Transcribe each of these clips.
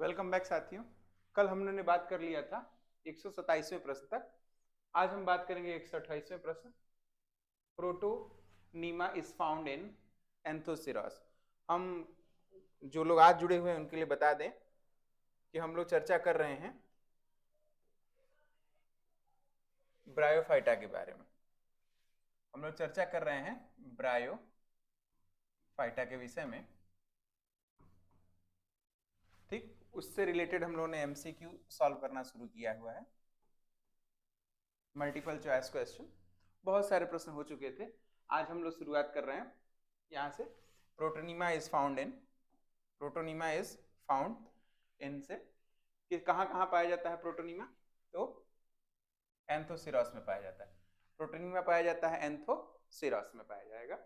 Welcome back साथियों। कल हमने बात कर लिया था 127वें प्रश्न तक। आज हम बात करेंगे 128वें प्रश्न। Protonema is found in Anthoceros. हम जो लोग आज जुड़े हुए हैं उनके लिए बता दें कि हम लोग चर्चा कर रहे हैं ब्रायोफाइटा के बारे में। हम लोग चर्चा कर रहे हैं ब्रायोफाइटा के विषय में। ठीक, उससे रिलेटेड हम लोगों ने एमसीक्यू सॉल्व करना शुरू किया हुआ है, मल्टीपल चॉइस क्वेश्चन। बहुत सारे प्रश्न हो चुके थे। आज हम लोग शुरुआत कर रहे हैं यहाँ से। प्रोटोनीमा इज फाउंड इन से कि कहाँ कहाँ पाया जाता है प्रोटोनीमा, तो एंथोसिरॉस में पाया जाता है। प्रोटोनीमा पाया जाता है एंथोसिरॉस में पाया जाएगा।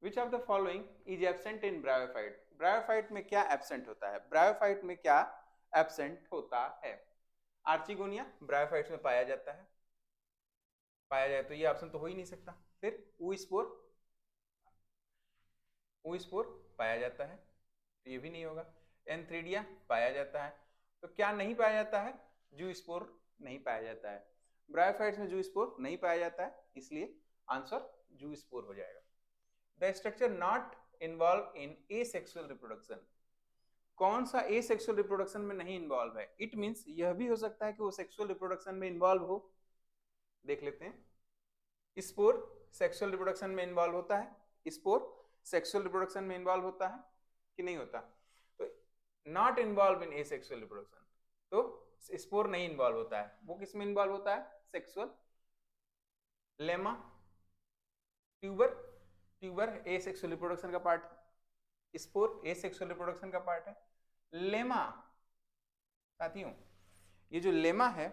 विच of the following is absent in bryophyte. Bryophyte में क्या एब्सेंट होता है? ब्रायोफाइट में क्या एब्सेंट होता है? आर्चिगोनिया ब्रायोफाइट्स में पाया जाता है, पाया जाए तो ये ऑप्शन तो हो ही नहीं सकता। फिर ऊस्पोर पाया जाता है तो ये भी नहीं होगा। एंथ्रीडिया पाया जाता है, तो क्या नहीं पाया जाता है? जूस्पोर नहीं पाया जाता है। ब्रायोफाइट्स में जूस्पोर नहीं पाया जाता है, इसलिए आंसर जूस्पोर हो जाएगा। The structure not involve in asexual reproduction. कौन सा एसेक्सुअल रिप्रोडक्शन में नहीं इन्वॉल्व है? इट मींस यह भी हो सकता है कि वो सेक्सुअल रिप्रोडक्शन में इन्वॉल्व हो। देख लेते हैं। स्पोर सेक्सुअल रिप्रोडक्शन में इन्वॉल्व होता है? स्पोर सेक्सुअल रिप्रोडक्शन में इन्वॉल्व होता है कि नहीं होता? तो not involve in asexual reproduction, तो स्पोर नहीं इन्वॉल्व होता है। वो किस में इन्वॉल्व होता है? Sexual. Lemma, tuber asexual reproduction का पार्ट है, स्पोर एसेक्सुअल रिप्रोडक्शन का पार्ट है। लेमा साथियों, ये जो लेमा है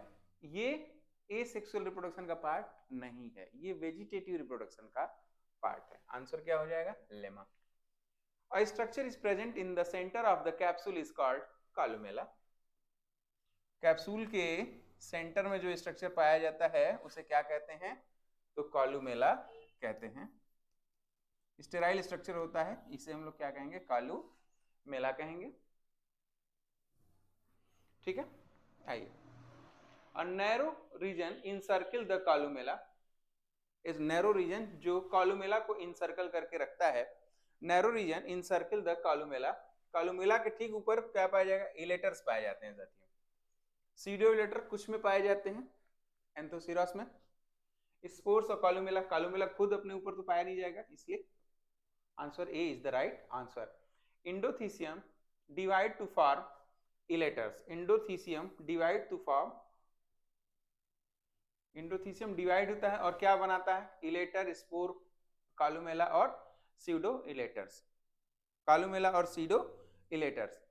ये एसेक्सुअल रिप्रोडक्शन का पार्ट नहीं है, ये वेजिटेटिव रिप्रोडक्शन का पार्ट है। आंसर क्या हो जाएगा? Lemma. A structure is present in the center of the capsule is called columella. Capsule के सेंटर में जो स्ट्रक्चर पाया जाता है उसे क्या कहते हैं? तो कॉलुमेला कहते हैं। स्टेराइल स्ट्रक्चर होता है, इसे हम लोग क्या कहेंगे? कॉलुमेला कहेंगे। ठीक है, आइए। A narrow region encircle the columella is narrow region जो कॉलुमेला को इनसर्कल करके रखता है। Narrow region encircle the columella. Columella के ठीक ऊपर क्या पाया जाएगा? इलेटर्स पाए जाते हैं साथियों। सीडो इलेटर कुछ में पाए जाते हैं, एंथोसिरॉस में। स्पोर्स और कॉलुमेला, कॉलुमेला खुद अपने ऊपर तो पाया नहीं जाएगा, इसलिए answer A is the right answer. Endothecium divide to form elaters. Endothecium divide to form, endothecium divide होता है और क्या बनाता है? इलेटर, स्पोर, कॉलुमेला और सीडो इलेटर्स। कॉलुमेला और सीडो इलेटर्स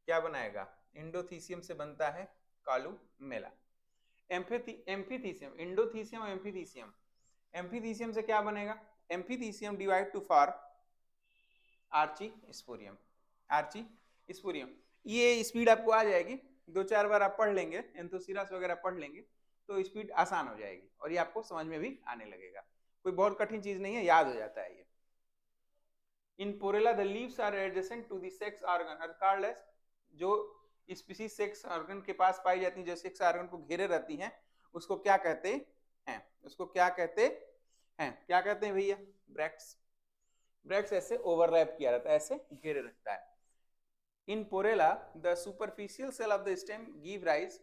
क्या बनाएगा? इंडोथीसियम से बनता है कॉलुमेला। एम्फीथीसियम, इंडोथीसियम और एम्फीथीसियम, एम्फीथीसियम से क्या बनेगा? Amphithecium divide to form archesporium. Archesporium, ये स्पीड आपको आ जाएगी, दो चार बार आप पढ़ लेंगे, एंथोसिरॉस वगैरह पढ़ लेंगे तो स्पीड आसान हो जाएगी और ये आपको समझ में भी आने लगेगा। कोई बहुत कठिन चीज नहीं है, याद हो जाता है ये। In Porella the leaves are adjacent to the sex organ are called as. जो स्पीसीज सेक्स ऑर्गन के पास पाई जाती है, जो सेक्स ऑर्गन को घेरे रहती हैं, उसको क्या कहते हैं? उसको क्या कहते हैं? क्या कहते हैं भैया? ब्रैक्ट्स। ब्रैक्ट्स ऐसे ओवरलैप किया रहता है, ऐसे घेरे रखता है। In Porella the superficial cell of the stem give rise.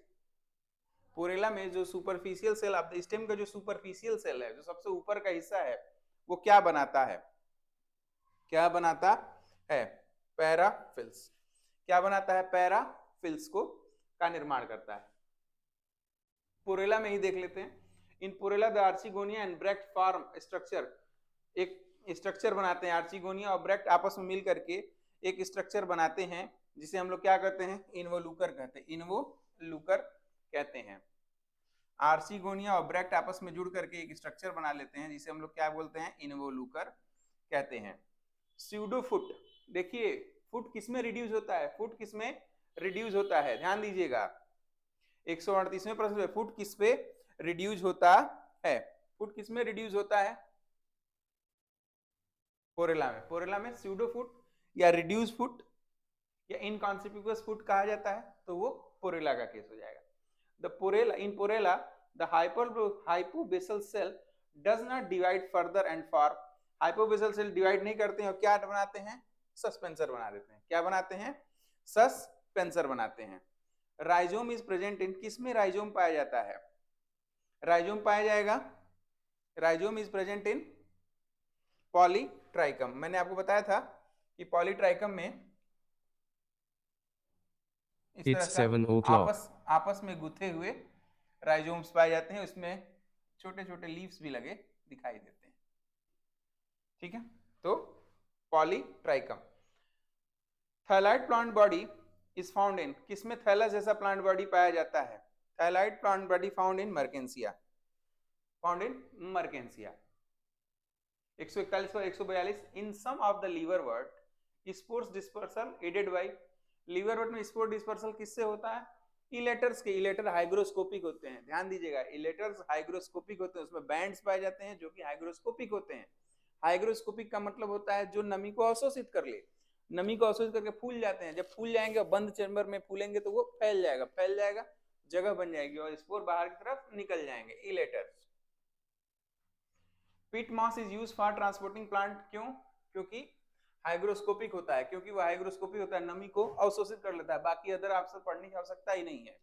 Porella में जो superficial cell of the stem का जो सुपरफिशियल सेल है, जो सबसे ऊपर का हिस्सा है, वो क्या बनाता है? क्या बनाता है? पैराफिल्स। क्या बनाता है? पैराफिल्स को का निर्माण करता है। पोरेला में ही देख लेते हैं। In Porella the archegonia and bract form structure, एक स्ट्रक्चर बनाते हैं। आर्चिगोनिया और ब्रैक्ट आपस में मिल करके एक स्ट्रक्चर बनाते हैं जिसे हम लोग क्या कहते हैं? इन्वोलूकर कहते हैं। इन्वोलूकर कहते हैं। आर्चिगोनिया और ब्रैक्ट आपस में जुड़ करके एक स्ट्रक्चर बना लेते हैं जिसे हम लोग क्या बोलते हैं? इन्वोलूकर कहते हैं। स्यूडो फुट, देखिए फुट किसमें रिड्यूस होता है? फुट किसमें रिड्यूस होता है? ध्यान दीजिएगा, 138वें प्रश्न में फुट किस पे रिड्यूस होता है? फुट किसमें रिड्यूस होता है? पोरेला में। पोरेला में स्यूडो फुट या रिड्यूस फुट या इनकॉन्स्पिकुअस फूड कहा जाता है तो वो पोरेला का केस हो जाएगा। The Porella, in Porella the hypobasal cell does not divide further and for, hypobasal cell divide नहीं करते हैं और क्या बनाते हैं, सस्पेंसर बना देते हैं। क्या बनाते हैं, सस्पेंसर बनाते हैं। राइजोम इज प्रेजेंट इन, किसमें राइजोम पाया जाता है, राइजोम पाया जाएगा, rhizome is present in Polytrichum. मैंने आपको बताया था कि पॉलीट्राइकम में इस तरह It's से 7 o'clock. आपस में गुथे हुए राइजोम्स पाए जाते हैं, उसमें छोटे छोटे लीव्स भी लगे दिखाई देते हैं। ठीक है, तो Polytrichum. Thalloid plant body is found in, किसमें थैलस जैसा प्लांट बॉडी पाया जाता है, thalloid plant body found in Marchantia, found in Marchantia. 141 और 142 in some of the liverwort spores dispersal aided by, liverwort में स्पोर डिस्पर्सल किससे होता है, इलेटर्स के, इलेटर हाइग्रोस्कोपिक होते हैं, ध्यान दीजिएगा, इलेटर्स हाइग्रोस्कोपिक होते हैं, उसमें बैंड्स पाए जाते हैं जो कि हाइग्रोस्कोपिक होते हैं। हाइग्रोस्कोपिक का मतलब होता है जो नमी को अवशोषित कर ले, नमी को अवशोषित करके फूल जाते हैं, जब फूल जाएंगे और बंद चैम्बर में फूलेंगे तो वो फैल जाएगा, फैल जाएगा, जगह बन जाएगी और स्पोर बाहर की तरफ निकल जाएंगे, elaters. Peat moss is use for transporting plant, क्यों, क्योंकि हाइग्रोस्कोपिक होता है, क्योंकि वो हाइग्रोस्कोपिक होता है, नमी को अवशोषित कर लेता है, बाकी अदर आपसे पढ़ने की आवश्यकता ही नहीं है।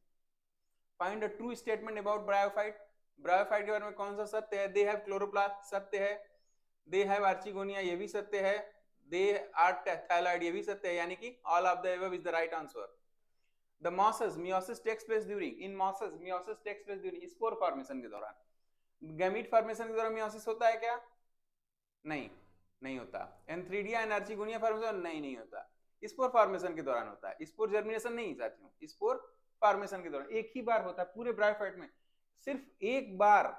Find a true statement about bryophyte, bryophyte के बारे में कौन सा सत्य है, दे हैव क्लोरोप्लास्ट, सत्य है, दे हैव आर्चिगोनिया, ये भी सत्य है, दे आर थैलाइड, ये भी सत्य है, यानी कि all of the above is the right answer. The mosses, meiosis takes place during, in mosses meiosis takes place during spore formation के दौरान, गैमीट फॉर्मेशन के दौरान मियोसिस होता है क्या, नहीं, नहीं होता। एंथ्रीडिया एंड आर्चिगोनिया फॉर्मेशन, नहीं होता, स्पोर फॉर्मेशन के दौरान होता है, स्पोर जर्मिनेशन नहीं साथियों, स्पोर फॉर्मेशन के दौरान एक ही बार होता है पूरे ब्रायोफाइट में, सिर्फ एक बार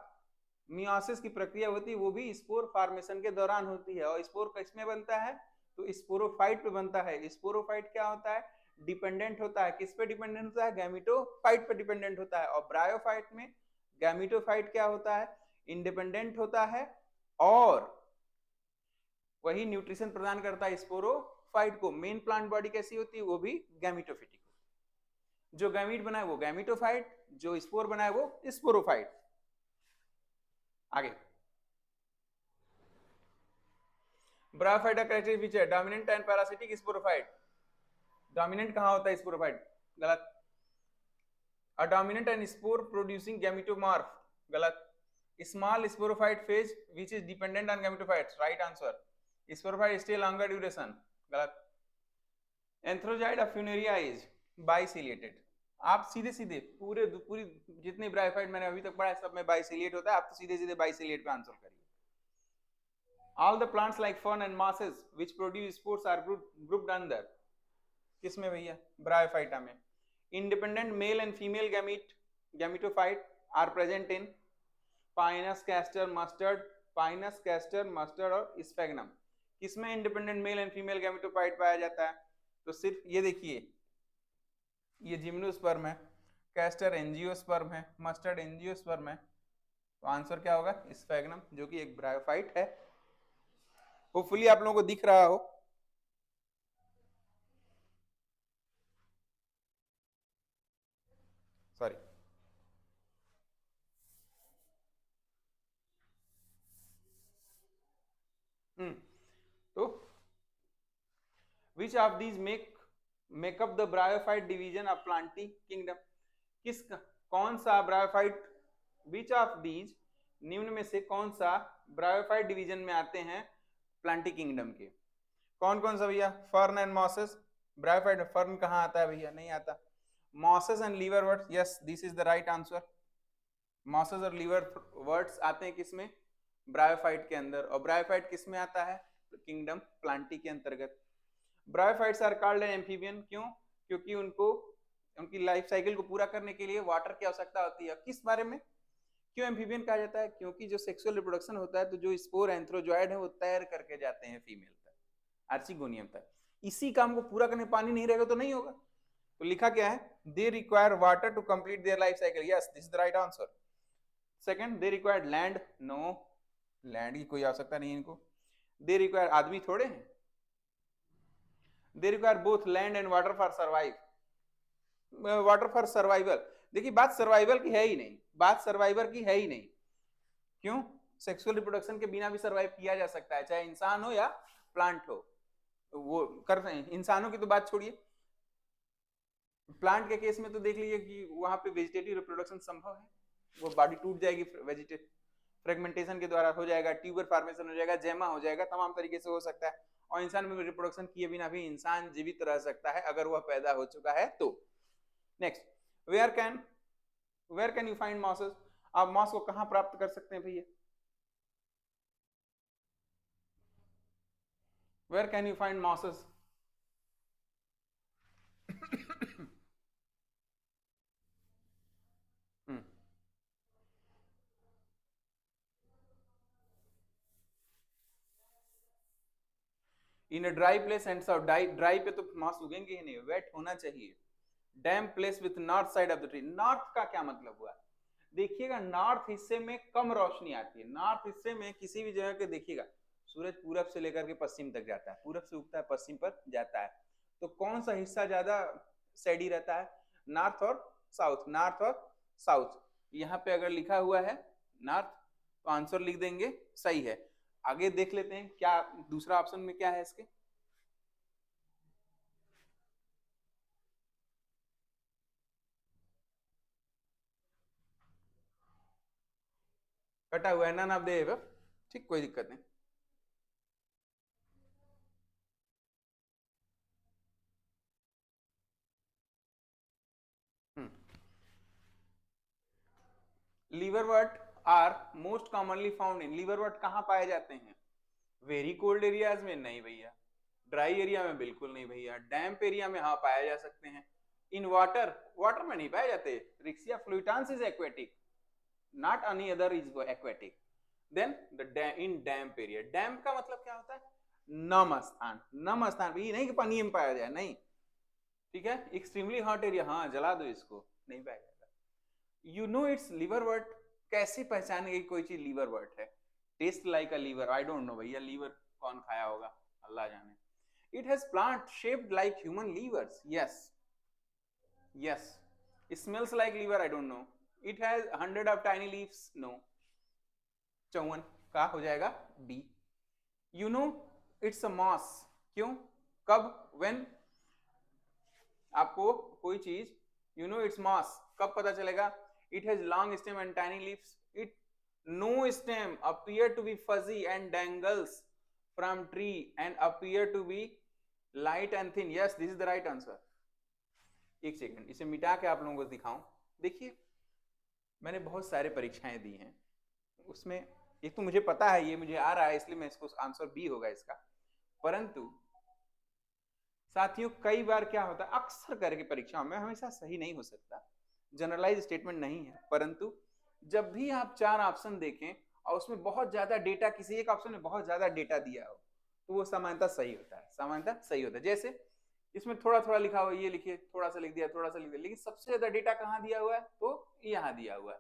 मियोसिस की प्रक्रिया होती है, वो भी स्पोर फॉर्मेशन के दौरान होती है। और स्पोर किसमें बनता है, तो स्पोरोफाइट पे बनता है। स्पोरोफाइट क्या होता है, डिपेंडेंट होता है, किस पे डिपेंडेंट होता है, गैमिटोफाइट पे डिपेंडेंट होता है। और ब्रायोफाइट में गैमिटोफाइट क्या होता है, इंडिपेंडेंट होता है और वही न्यूट्रिशन प्रदान करता है स्पोरोफाइट को। मेन प्लांट बॉडी कैसी होती है, वो भी गैमिटोफिटिक, जो गैमीट बनाए वो गैमिटोफाइट, जो स्पोर बनाए वो स्पोरोफाइट। आगे ब्रायोफाइट का criteria feature, dominant and parasitic sporophyte, dominant कहां होता है स्पोरोफाइट, गलत। A dominant and spore producing gametomorph, गलत। Small sporophyte phase which is dependent on gametophytes, right answer. Sporophyte stay longer duration, गलत। Antherozoid of Funaria is biciliated, आप सीधे सीधे पूरी जितने ब्रायोफाइट मैंने अभी तक पढ़ा है सब में बाइसिलिएट होता है, आप तो सीधे सीधे बाइसिलिएट पे आंसर करिए। All the plants like fern and mosses which produce spores are grouped under, किसमें भैया, ब्रायोफाइटा में। Independent male and female gametophyte are present in Pinus, castor, mustard, Pinus, castor, mustard और sphagnum। किसमें independent male and female gametophyte पाया जाता है, तो सिर्फ ये देखिए, ये जिम्नोस्पर्म है, कैस्टर एंजियोस्पर्म है, मस्टर्ड एंजियोस्पर्म है, तो आंसर क्या होगा, स्फैग्नम, जो कि एक ब्रायोफाइट है। होपफुली आप लोगों को दिख रहा हो। सॉरी, तो which of these make up the bryophyte division of Plantae kingdom, कौन सा ब्रायोफाइट, विच ऑफ दीज, निम्न में से कौन सा ब्रायोफाइट डिवीजन में आते हैं प्लांटी किंगडम के, कौन कौन सा भैया, फर्न एंड मॉसेस, ब्रायोफाइट में फर्न कहां आता है भैया, नहीं आता। Mosses and liverworts, yes this is the right answer. Mosses और लीवरवर्ट्स आते हैं किसमें, ब्रायोफाइट के अंदर, और ब्रायोफाइट किसमें आता है, किंगडम प्लांटी के अंतर्गत। ब्रायोफाइट्स आर कॉल्ड एम्फीबियन, क्यों, क्योंकि उनको उनकी लाइफ साइकिल को पूरा करने के लिए वाटर की आवश्यकता होती है। किस बारे में, क्यों एम्फीबियन कहा जाता है, क्योंकि जो सेक्सुअल रिप्रोडक्शन होता है तो जो स्पोर एंथ्रोजॉइड है वो तैर करके जाते हैं फीमेल तक, आर्चिगोनियम तक, इसी काम को पूरा करने पानी नहीं रहेगा तो नहीं होगा। तो लिखा क्या है, they require water to complete their life cycle, yes this is the right answer. Second, they required land, no, land की कोई आवश्यकता नहीं है इनको। दे रिक्वायर, आदमी थोड़े हैं। They require both land and water for survive, water for survival. देखिए बात सर्वाइवल की है ही नहीं, बात सर्वाइवर की है ही नहीं। क्यों? सेक्सुअल रिप्रोडक्शन के बिना भी सर्वाइव किया जा सकता है, चाहे इंसान हो या प्लांट हो, वो कर रहे हैं। इंसानों की तो बात छोड़िए, प्लांट के केस में तो देख लीजिए कि वहां पे वेजिटेटिव रिप्रोडक्शन संभव है, वो बॉडी टूट जाएगी, वेजिटेटिव फ्रेगमेंटेशन के द्वारा हो जाएगा, ट्यूबर फॉर्मेशन हो जाएगा, जेमा हो जाएगा, तमाम तरीके से हो सकता है। और इंसान में रिप्रोडक्शन किए बिना भी इंसान जीवित रह सकता है अगर वह पैदा हो चुका है तो। Next, where can you find mosses? आप मॉस को कहां प्राप्त कर सकते हैं भैया? Where can you find mosses? In dry place and सब ड्राई पे तो मॉस उगेंगे ही नहीं, वेट होना चाहिए। Damp place with north side of the tree, north का क्या मतलब हुआ? देखिएगा नॉर्थ हिस्से में कम रोशनी आती है, नॉर्थ हिस्से में किसी भी जगह के देखिएगा सूरज पूरब से लेकर के पश्चिम तक जाता है, पूरब से उगता है पश्चिम पर जाता है, तो कौन सा हिस्सा ज्यादा सैडी रहता है? नॉर्थ और साउथ, नॉर्थ और साउथ। यहाँ पे अगर लिखा हुआ है नॉर्थ तो आंसर लिख देंगे, सही है। आगे देख लेते हैं क्या दूसरा ऑप्शन में क्या है इसके। कटा हुआ है, नन ऑफ द एबव, ठीक, कोई दिक्कत नहीं। Liverwort are most commonly found in, liverwort कहां पाए जाते हैं? वेरी कोल्ड एरियाज में नहीं भैया, ड्राई एरिया में बिल्कुल नहीं भैया, डैम्प एरिया में हाँ पाए जा सकते हैं। इन वाटर, वाटर में नहीं पाए जाते। Riccia fluitans is aquatic, not any other is aquatic. Then the in damp area, damp का मतलब क्या होता है? नम स्थान, नम स्थान, ये नहीं कि पानी में पाया जाए, नहीं, ठीक है। एक्सट्रीमली हॉट एरिया, हाँ जला दो इसको, नहीं पाया जाएगा। You know it's liverwort, कैसे पहचानेंगे कोई चीज लीवर वर्ट है? Taste like a liver, I don't know भैया, लीवर कौन खाया होगा, अल्लाह जाने। It has plant shaped like human livers. Yes. Yes. It smells like liver. I don't know. It has 100 of tiny leaves. No. 54 का हो जाएगा B. You know it's a moss. क्यों? कब? When? आपको कोई चीज you know it's moss कब पता चलेगा? It has long stem and tiny leaves. It no stem appear to be fuzzy and dangles from tree and appear to be light and thin. Yes, this is the right answer. एक second इसे मिटा के आप लोगों को दिखाऊं। देखिए मैंने बहुत सारे परीक्षाएं दी हैं, उसमें एक तो मुझे पता है, ये मुझे आ रहा है, इसलिए मैं इसको आंसर बी होगा इसका। परंतु साथियों कई बार क्या होता है, अक्सर करके परीक्षाओं में हमेशा सही नहीं हो सकता, जनरलाइज स्टेटमेंट नहीं है, परंतु जब भी आप 4 ऑप्शन देखें और उसमें बहुत ज्यादा डेटा, किसी एक ऑप्शन में बहुत ज्यादा डेटा दिया हो, तो वो सामान्यतः सही होता है, सामान्यतः सही होता है। जैसे इसमें थोड़ा थोड़ा लिखा हुआ, ये लिखिए, थोड़ा सा लिख दिया, थोड़ा सा लिख दिया, लेकिन सबसे ज्यादा डेटा कहाँ दिया हुआ है? तो यहाँ दिया हुआ है।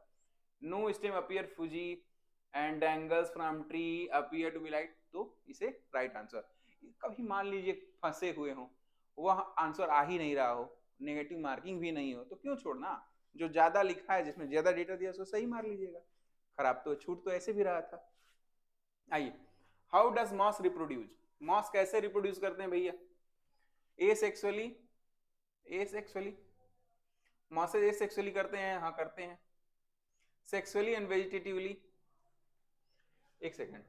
No stem appear fuzzy and angles from tree appear to be light, तो इसे राइट आंसर। कभी मान लीजिए फंसे हुए हो, वह आंसर आ ही नहीं रहा हो, नेगेटिव मार्किंग भी नहीं हो, तो क्यों छोड़ना? जो ज्यादा लिखा है, जिसमें ज्यादा डेटा दिया, उसको सही मार लीजिएगा, खराब तो छूट तो ऐसे भी रहा था। आइए, how does moss reproduce? Moss कैसे रिप्रोड्यूस करते हैं भैया? एसेक्सुअली, एसेक्सुअली मॉसेज एसेक्सुअली करते हैं, हाँ करते हैं। सेक्सुअली एंड वेजिटेटिवली, एक सेकंड,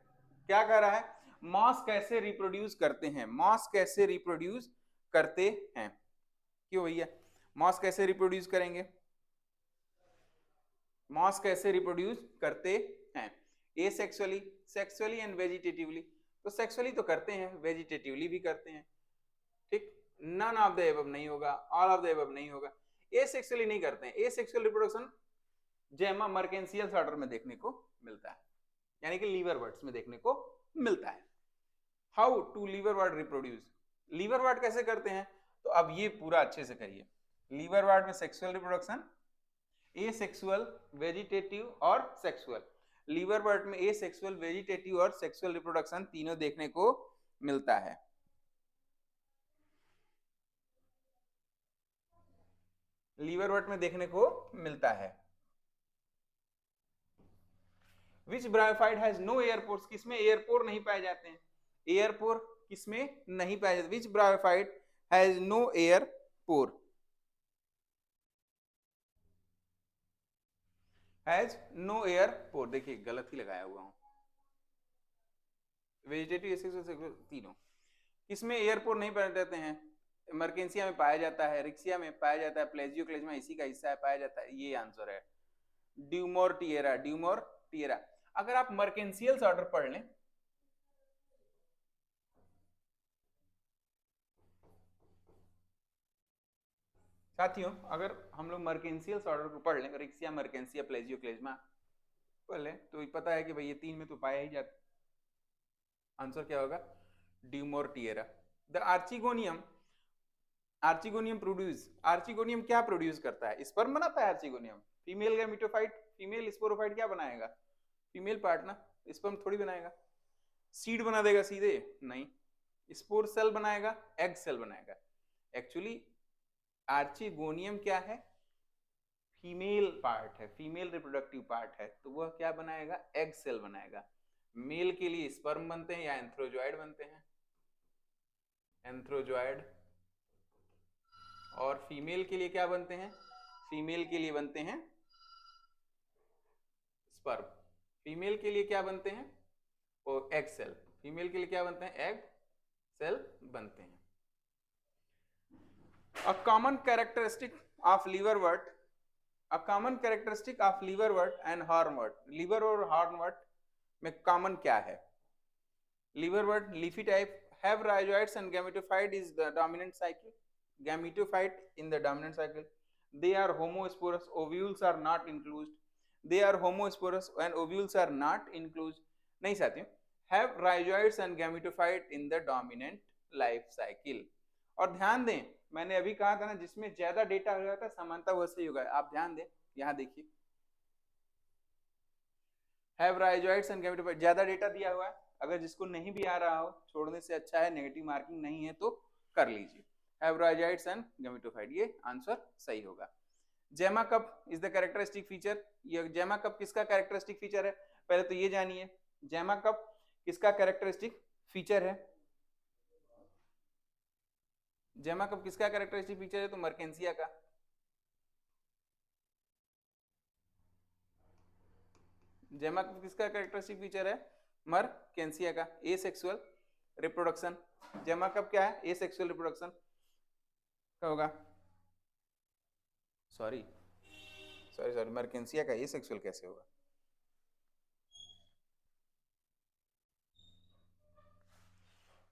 क्या कह रहा है? मॉस कैसे रिप्रोड्यूस करते हैं, मॉस कैसे रिप्रोड्यूस करते हैं? क्यों भैया मॉस कैसे रिप्रोड्यूस करेंगे? मॉस कैसे रिप्रोड्यूस करते हैं? एसेक्सुअली, सेक्सुअली एंड वेजिटेटिवली, तो सेक्सुअली तो करते हैं, वेजिटेटिवली भी करते हैं, ठीक। नन ऑफ द एबव नहीं होगा, ऑल ऑफ द एबव नहीं होगा। एसेक्सुअली नहीं करते हैं, एसेक्सुअल रिप्रोडक्शन जेमा मर्केंसियस ऑर्डर में देखने को मिलता है, यानी कि लीवर वर्ड्स में देखने को मिलता है। How to liverwort reproduce, liverwort कैसे करते हैं? तो अब ये पूरा अच्छे से करिए। लीवर वर्ड में सेक्सुअल रिप्रोडक्शन, एसेक्सुअल, वेजिटेटिव और सेक्सुअल। लीवर वर्ड में एसेक्सुअल, वेजिटेटिव और सेक्सुअल रिप्रोडक्शन तीनों देखने को मिलता है। लीवरवर्ट में देखने को मिलता है। विच ब्रायोफाइट हैज नो एयरपोर्स, किसमें एयरपोर नहीं पाए जाते हैं, एयरपोर किसमें नहीं पाए जाते, which bryophyte has no air pore, has no air pore, देखिए गलत ही लगाया हुआ हूं, वेजिटेटिव तीनों किसमें एयरपोर नहीं पाए जाते हैं, मर्केंसिया में पाया जाता है, रिक्सिया में पाया जाता है, प्लेजियोक्लेज्मा इसी का हिस्सा है, पाया जाता है, ये आंसर है। ड्यूमोरटिएरा, ड्यूमोरटिएरा। अगर आप मर्केंसियल्स ऑर्डर पढ़ लें, साथियों अगर हम लोग मर्केंसियल्स ऑर्डर को पढ़ लें, रिक्सिया, मर्केंसिया, प्लेजियोक्लेज्मा पढ़ लें, तो पता है कि भाई ये तीन में तो पाया ही जाता, आंसर क्या होगा, Dumortiera. The archegonium, archegonium produce, archegonium क्या प्रोड्यूस करता है, स्पर्म बनाता है archegonium, female gametophyte, female sporophyte क्या बनाएगा, फीमेल पार्ट ना, स्पर्म थोड़ी बनाएगा, सीड बना देगा सीधे, नहीं, स्पोर सेल बनाएगा, एग सेल बनाएगा। एक्चुअली आर्चिगोनियम क्या है, फीमेल पार्ट है, फीमेल रिप्रोडक्टिव पार्ट है, तो वह क्या बनाएगा, एग सेल बनाएगा। मेल के लिए स्पर्म बनते हैं या एंथ्रोजॉइड बनते हैं, एंथ्रोजॉइड, और फीमेल के लिए क्या बनते हैं, फीमेल के लिए बनते हैं स्पर्म, फीमेल के लिए क्या बनते हैं, और एग सेल, फीमेल के लिए क्या बनते हैं, एग सेल बनते हैं। A common characteristic of liverwort, a common characteristic of liverwort and hornwort, liver और hornwort में common क्या है, liverwort leafy type, have rhizoids and gametophyte is the dominant cycle, gametophyte in the dominant cycle, they are homosporous, ovules are not included, they are homosporous and ovules are not included, नहीं साथियों, have rhizoids and gametophyte in the dominant life cycle। और ध्यान दें मैंने अभी कहा था ना, जिसमें ज्यादा डेटा हो जाता है समानता वैसे ही होगा, आप ध्यान दें यहां देखिए, हैव राइजोइड्स एंड गैमेटोफाइट, ज्यादा डेटा दिया हुआ है, अगर जिसको नहीं भी आ रहा हो छोड़ने से अच्छा है, नेगेटिव मार्किंग नहीं है तो कर लीजिए, हैव राइजोइड्स एंड गैमेटोफाइट, ये आंसर सही होगा। Gemma cup is the characteristic feature, ये जेमा कप किसका कैरेक्टरिस्टिक फीचर है, पहले तो ये जानिए जेमा कप किसका कैरेक्टरिस्टिक फीचर है, जेमा कप किसका कैरेक्टरिस्टिक फीचर है, तो मर्केंसिया का, जेमा कप किसका कैरेक्टरिस्टिक फीचर है, मर्केंसिया का, एसेक्सुअल रिप्रोडक्शन, जेमा कप क्या है, एसेक्सुअल रिप्रोडक्शन क्या होगा, सॉरी सॉरी सॉरी, मर्केंसिया का एसेक्सुअल कैसे होगा,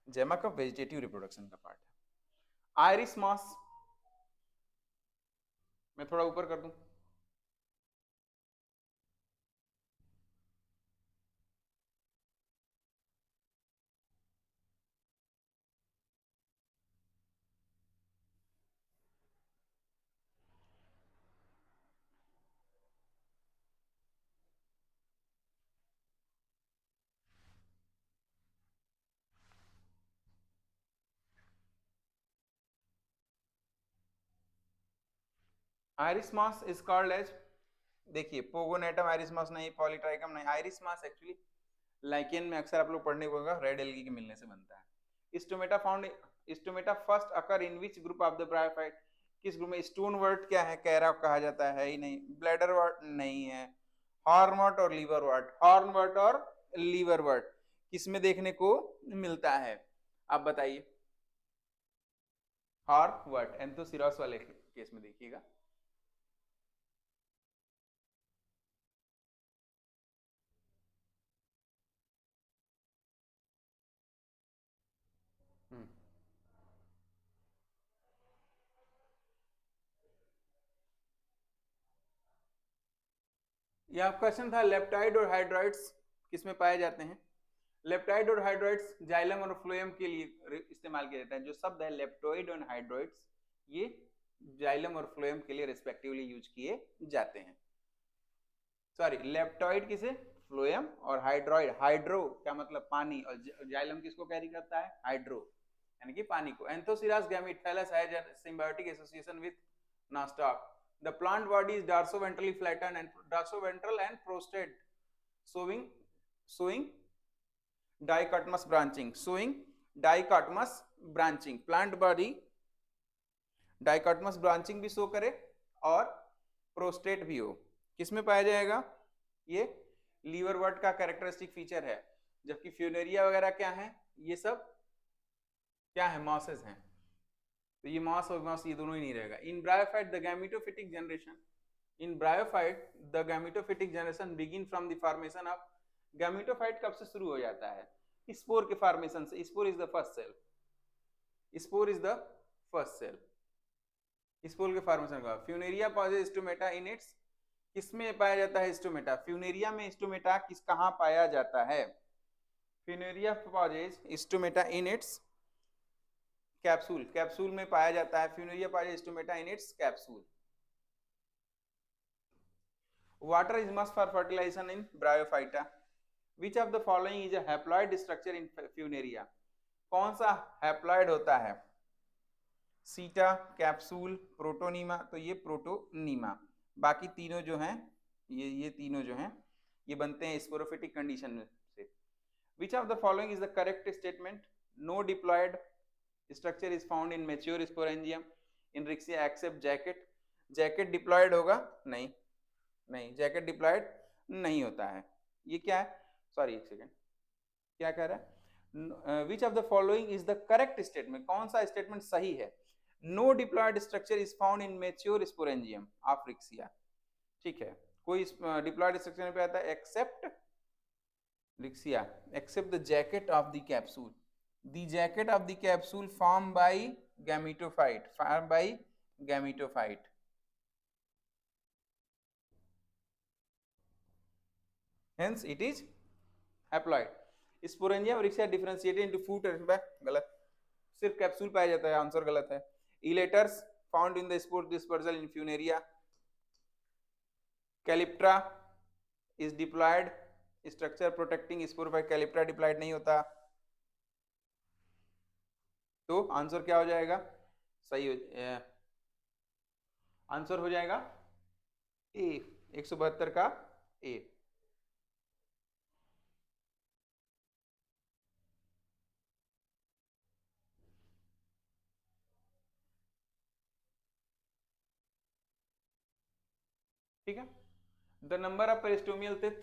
जेमा कप वेजिटेटिव रिप्रोडक्शन का पार्ट है। आयरिस मॉस, मैं थोड़ा ऊपर कर दूं, Irish moss is called as, देखिए पोगोनेटम आयरिस मॉस नहीं, पॉलीट्राइकम नहीं, आयरिस मॉस एक्चुअली लाइकेन में अक्सर आप लोग पढ़ने को होगा, रेड एल्गी के मिलने से बनता है। Stomata found, stomata first occur in which group of the bryophyte, किस ग्रुप में, स्टोन वर्ट क्या है, कैरा कहा जाता है ही नहीं, ब्लैडर वर्ट नहीं है, हॉर्नवर्ट और लीवर वर्ट, हॉर्नवर्ट और लीवर वर्ट किसमें देखने को मिलता है, आप बताइए, हॉर्नवर्ट, एंथोसिरॉस वाले केस में देखिएगा, यह क्वेश्चन था, लेप्टाइड और हाइड्रॉइड्स किसमें पाए जाते हैं, लेप्टाइड और हाइड्रॉइड्स जाइलम और फ्लोएम के लिए इस्तेमाल किया जाता है, जो शब्द है लेप्टोइड और हाइड्रॉइड्स ये जाइलम और फ्लोएम के लिए रिस्पेक्टिवली यूज किए जाते हैं, सॉरी लेप्टोइड किसे, फ्लोएम, और हाइड्रॉइड, हाइड्रो क्या मतलब पानी, और जाइलम किसको कैरी करता है, हाइड्रो यानी कि पानी को। Anthoceros gamete thallus has a symbiotic association with Nostoc, The plant body is dorsoventrally flattened and dorsoventral and prostrate, showing dichotomous branching. Plant body dichotomous branching भी शो करे और प्रोस्टेट भी हो। किसमें पाया जाएगा? ये लीवरवर्ट का कैरेक्टरिस्टिक फीचर है, जबकि फ्यूनेरिया वगैरह क्या है? ये सब क्या है? मॉसेस हैं। तो ये मॉस और मॉस ये दोनों ही नहीं रहेगा। In bryophyte the gametophytic generation begin from the formation of. Gametophyte कब से शुरू हो जाता है? स्पोर के फॉर्मेशन से। Spore is the first cell. Spore के फॉर्मेशन का। Funaria possesses stomata in its. किसमें पाया जाता है स्टोमेटा? फ्यूनेरिया में स्टोमेटा कहाँ पाया जाता है? Funaria possesses stomata in its capsule में पाया जाता है। Funaria possesses stomata in its capsule. Water is must for fertilisation in Bryophyta. Which of the following is a haploid structure in Funaria? कौन सा हैप्लॉइड होता है? सीटा, कैप्सूल, प्रोटोनीमा। तो ये प्रोटोनीमा। बाकी तीनों जो हैं ये तीनों जो हैं ये बनते हैं स्पोरोफिटिक कंडीशन से। Which of the following is the correct statement? No diploid structure is found in mature sporangium in Riccia except jacket. Jacket diploid होगा? नहीं जैकेट डिप्लॉयड नहीं होता है। ये क्या है? सॉरी एक सेकेंड, क्या कह रहा है? Which of the following is the correct statement? कौन सा स्टेटमेंट सही है? No diploid structure is found in mature sporangium of Riccia. ठीक है, कोई डिप्लॉयड स्ट्रक्चर पे आता है except Riccia, except the jacket of the capsule. The jacket of the capsule form by gametophyte. Hence it is haploid. Sporangium Riccia differentiated into foot. गलत, सिर्फ capsule पाया जाता है। आंसर गलत है। Elaters found in the spore dispersal in Funaria. Calyptra is diploid structure protecting spore by Calyptra diploid नहीं होता। तो आंसर क्या हो जाएगा? सही आंसर हो जाएगा ए, 172 का ए। ठीक है। द नंबर ऑफ पेरिस्टोमियल टिथ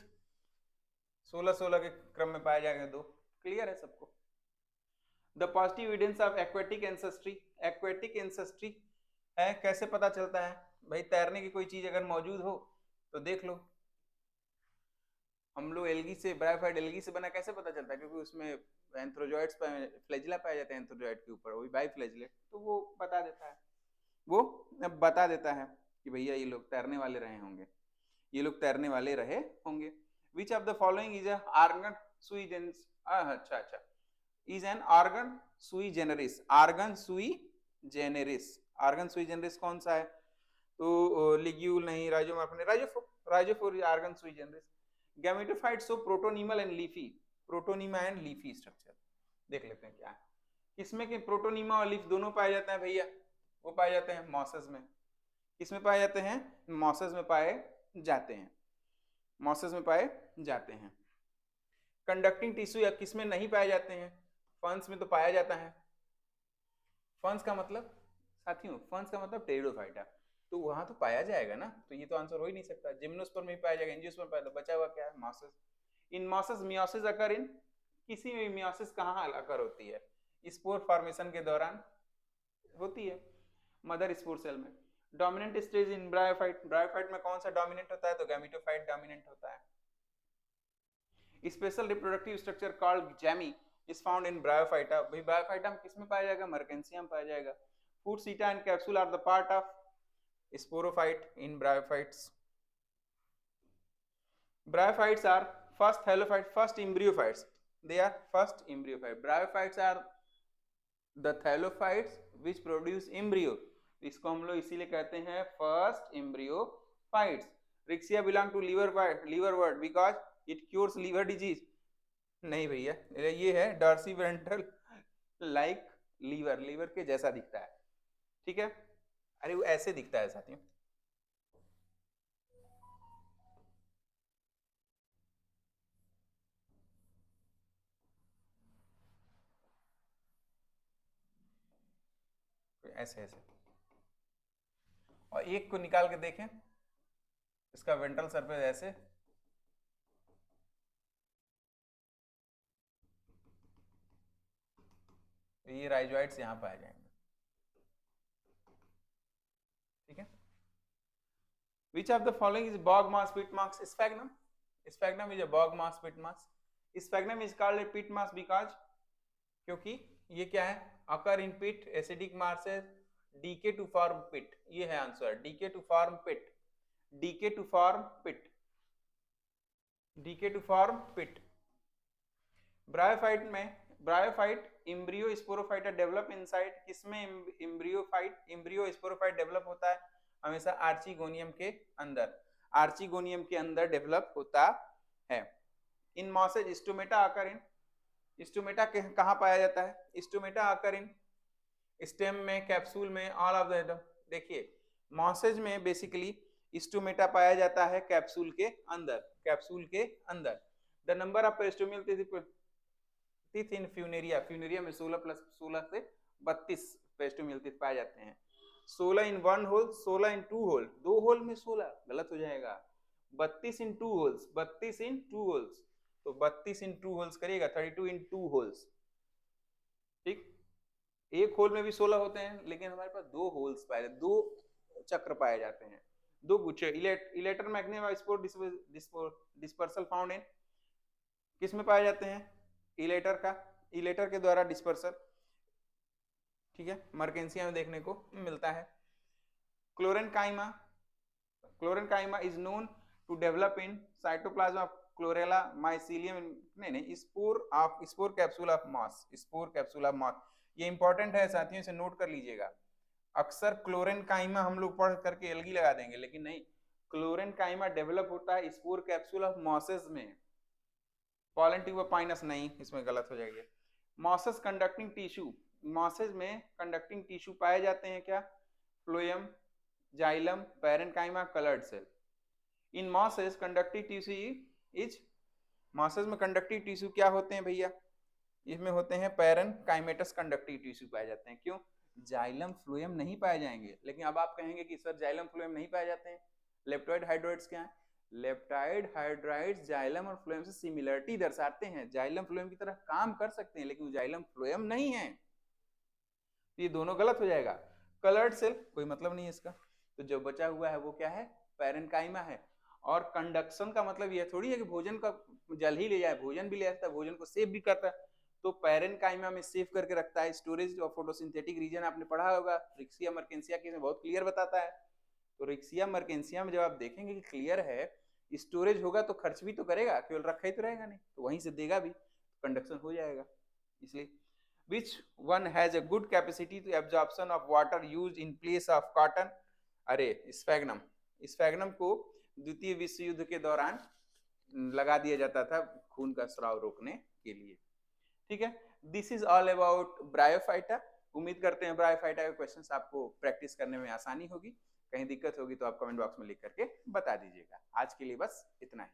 16 के क्रम में पाया जाएगा 2। क्लियर है सबको? The positive evidence of aquatic ancestry. Aquatic ancestry है, कैसे पता चलता है भाई? तैरने की कोई चीज अगर मौजूद हो तो देख लो। हम लोग एल्गी से, ब्रायोफाइट एल्गी से बना, कैसे पता चलता है? क्योंकि उसमें एंथ्रोजॉइड्स फ्लैजिला पाया जाता है एंथ्रोजॉइड के ऊपर, वो भी बाइफ्लैजिलेट, तो वो बता देता है कि भैया ये लोग तैरने वाले रहे होंगे, ये लोग तैरने वाले रहे होंगे। विच of the following is organ sui जेनरिस? अच्छा, is an organ sui जेनरिस। Organ sui जेनरिस कौन सा है? तो लिग्यूल नहीं, rhizophore organ sui generis. Gametophyte so protonemal and leafy. Protonema and leafy structure देख लेते हैं क्या है। किसमें के प्रोटोनीमा और लीफ दोनों पाए जाते हैं भैया? वो पाए जाते हैं मॉसेस में। किसमें पाए जाते हैं? मॉसेस में पाए जाते हैं। कंडक्टिंग टिश्यू या किसमें नहीं पाए जाते हैं? फंस में तो पाया जाता है। फंस का मतलब साथियों, फंस का मतलब टेरिडोफाइटा, तो वहां तो पाया जाएगा ना, तो ये तो आंसर हो ही नहीं सकता। जिम्नोस्पर्म में पाया जाएगा, एंजियोस्पर्म में पाया जाएगा, बचा हुआ क्या है? मॉसेस। इन मॉसेस मियोसिस अकर इन, किसी में मियोसिस कहाँ अकर होती है? स्पोर फॉर्मेशन के दौरान होती है, मदर स्पोर सेल में। डोमिनेंट स्टेज इन ब्रायोफाइट। ब्रायोफाइट में कौन सा डोमिनेंट होता है? तो गैमेटोफाइट डोमिनेंट होता है। Special reproductive structure called gemmae is found in Bryophyta. भाई ब्रायोफाइटा में किसमें पाया जाएगा? मर्केंसियम पाया जाएगा। Foot, seta and capsule are the part of sporophyte in bryophytes. Bryophytes are first embryophytes. They are first embryophytes. Bryophytes are the thallophytes which produce embryo. इसको हम लोग इसीलिए कहते हैं first embryophytes. Rixia belong to liverwort because it cures liver disease. नहीं भैया, ये है dorsiventral like लीवर के जैसा दिखता है। ठीक है, अरे वो ऐसे दिखता है साथियों, ऐसे ऐसे, और एक को निकाल के देखें, इसका वेंट्रल सरफेस ऐसे, तो ये राइजोइड्स यहाँ पे आ जाएंगे। ठीक है, which of the following is bog moss peat moss Sphagnum? Sphagnum is a bog moss peat moss. Sphagnum is called a peat moss because, क्योंकि ये क्या है, occur in peat acidic marshes decay to form peat. ये है answer, decay to form peat, decay to form peat, decay to form peat. Bryophyte में, bryophyte embryo sporophyta develop inside, किसमें embryo sporophyte develop होता है? हमेशा archegonium के अंदर, archegonium के अंदर डेवलप होता है। इन मॉसेज स्टोमेटा आकर इन, स्टोमेटा कहाँ पाया जाता है? स्टोमेटा आकर इन स्टेम में, कैप्सूल में, ऑल ऑफ द, देखिए मॉसेज में बेसिकली स्टोमेटा पाया जाता है कैप्सूल के अंदर, कैप्सूल के अंदर। The number of peristomial teeth in Funaria, Funaria में 16 प्लस 16 से 32 पेरिस्टोमियल टीथ पाए जाते हैं। 16 in one whorl, 16 in two whorl, दो होल में 16 गलत हो जाएगा। 32 in two whorls, 32 in two whorls, तो 32 इन टू होल्स करिएगा, 32 इन टू होल्स। ठीक, एक होल में भी 16 होते हैं, लेकिन हमारे पास दो होल्स पाए, दो चक्र पाए जाते हैं, दो गुच्छे। इलेटर मैग्नेमा स्पोर डिस्पर्सल फाउंड इन, किस में पाए जाते हैं? इलेटर का, इलेटर के द्वारा डिस्पर्सल। ठीक है, मर्केंसिया में देखने को मिलता है। Chlorenchyma, chlorenchyma is known to develop in cytoplasm of Chlorella mycelium, नहीं spore capsule of moss, spore capsule of moss. ये इंपॉर्टेंट है साथियों, से नोट कर लीजिएगा। अक्सर क्लोरेनकाइमा हम लोग पढ़ करके एल्गी लगा देंगे, लेकिन नहीं, क्लोरेनकाइमा डेवलप होता है स्पोर कैप्सूल ऑफ मॉसेस में, पॉलन ट्यूब पाइनस नहीं, इसमें गलत हो जाएगी। मॉसेस कंडक्टिंग टिश्यू, मॉसेस में कंडक्टिंग टिश्यू पाए जाते हैं क्या? Phloem, xylem, parenchyma, coloured cell. In mosses conductive tissue is, mosses में कंडक्टिव टिश्यू क्या होते हैं भैया? इसमें होते हैं पैरेन्काइमेटस कंडक्टिव टिश्यू पाए जाते हैं। क्यों? जाइलम फ्लोएम नहीं पाए जाएंगे। लेकिन अब आप कहेंगे कि सर जाइलम फ्लोएम नहीं पाए जाते हैं, लेप्टोइड हाइड्रोइड्स क्या है? लेप्टाइड हाइड्राइड्स जाइलम और फ्लोएम से सिमिलरिटी दर्शाते हैं, जाइलम फ्लोएम की तरह काम कर सकते हैं, लेकिन जाइलम फ्लोएम नहीं है, ये दोनों गलत हो जाएगा। कलर्ड सेल कोई मतलब नहीं है इसका, तो जो बचा हुआ है वो क्या है? पैरेन्काइमा है। और कंडक्शन का मतलब ये थोड़ी है कि भोजन का जल ही ले जाए, भोजन भी ले जाता है, भोजन को सेव भी करता है, तो पैरेन्काइमा में सेव करके रखता है। स्टोरेज और फोटोसिंथेटिक रीजन आपने पढ़ा होगा, रिक्सिया मर्केंसिया के में बहुत क्लियर बताता है। तो रिक्सिया मर्केंसिया में जब आप देखेंगे कि क्लियर है, स्टोरेज होगा तो खर्च भी तो करेगा, केवल रखा ही तो रहेगा नहीं, तो वहीं से देगा भी, कंडक्शन हो जाएगा। इसलिए which one has a good capacity to absorption of water used in place of cotton? अरे स्फैग्नम, स्फैग्नम को द्वितीय विश्व युद्ध के दौरान लगा दिया जाता था खून का स्राव रोकने के लिए। ठीक है, this is all about bryophyta. उम्मीद करते हैं ब्रायोफाइटा के क्वेश्चंस आपको प्रैक्टिस करने में आसानी होगी। कहीं दिक्कत होगी तो आप कमेंट बॉक्स में लिख करके बता दीजिएगा। आज के लिए बस इतना ही।